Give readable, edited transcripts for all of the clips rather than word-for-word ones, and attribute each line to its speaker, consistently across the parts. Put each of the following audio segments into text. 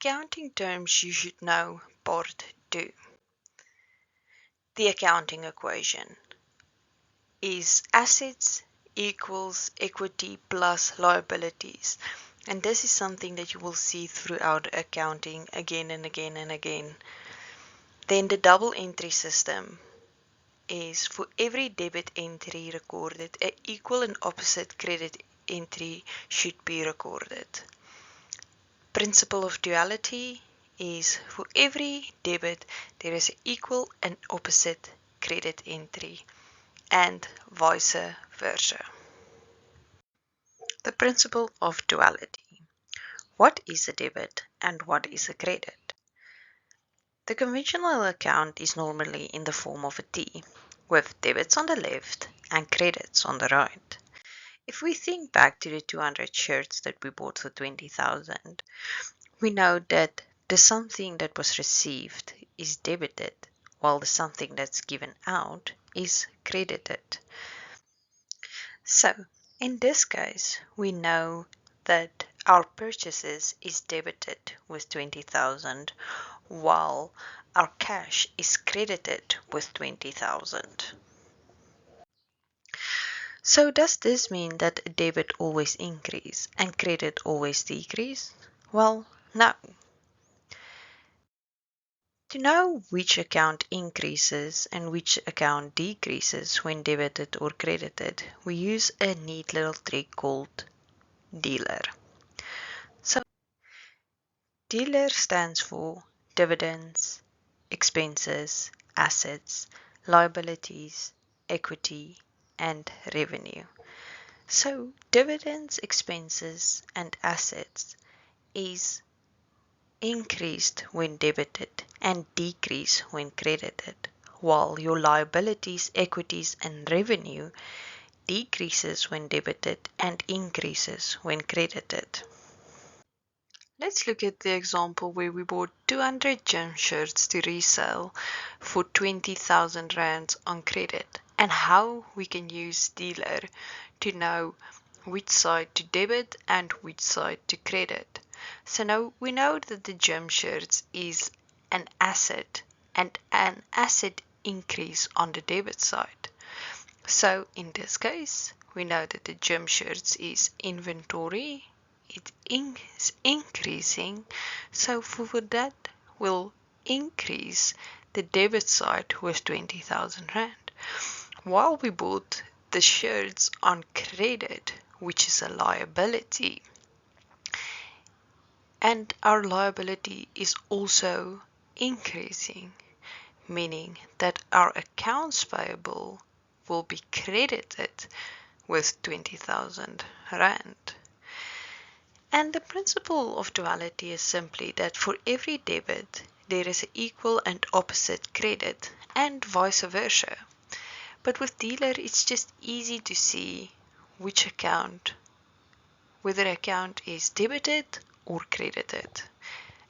Speaker 1: Accounting terms you should know, Part 2. The accounting equation is assets equals equity plus liabilities. And this is something that you will see throughout accounting again and again and again. Then the double entry system is for every debit entry recorded, an equal and opposite credit entry should be recorded. Principle of duality is for every debit there is an equal and opposite credit entry, and vice versa. The principle of duality. What is a debit and what is a credit? The conventional account is normally in the form of a T, with debits on the left and credits on the right. If we think back to the 200 shirts that we bought for 20,000, we know that the something that was received is debited, while the something that's given out is credited. So, in this case, we know that our purchases is debited with 20,000, while our cash is credited with 20,000. So does this mean that debit always increase and credit always decrease? Well, no. To know which account increases and which account decreases when debited or credited, we use a neat little trick called dealer. So, dealer stands for dividends, expenses, assets, liabilities, equity, and revenue. So, dividends, expenses, and assets is increased when debited and decreased when credited, while your liabilities, equities, and revenue decreases when debited and increases when credited. Let's look at the example where we bought 200 gym shirts to resell for 20,000 rands on credit, and how we can use dealer to know which side to debit and which side to credit. So now we know that the gym shirts is an asset and an asset increase on the debit side. So in this case, we know that the gym shirts is inventory. It is increasing. So for that will increase the debit side with 20,000 rand. While we bought the shirts on credit, which is a liability, and our liability is also increasing, meaning that our accounts payable will be credited with 20,000 rand. And the principle of duality is simply that for every debit there is an equal and opposite credit, and vice versa. But with dealer it's just easy to see which account, whether account is debited or credited.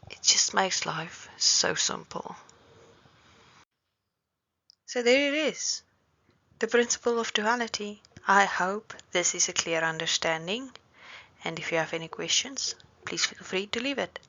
Speaker 1: It just makes life so simple. So there it is, the principle of duality. I hope this is a clear understanding, and if you have any questions, please feel free to leave it.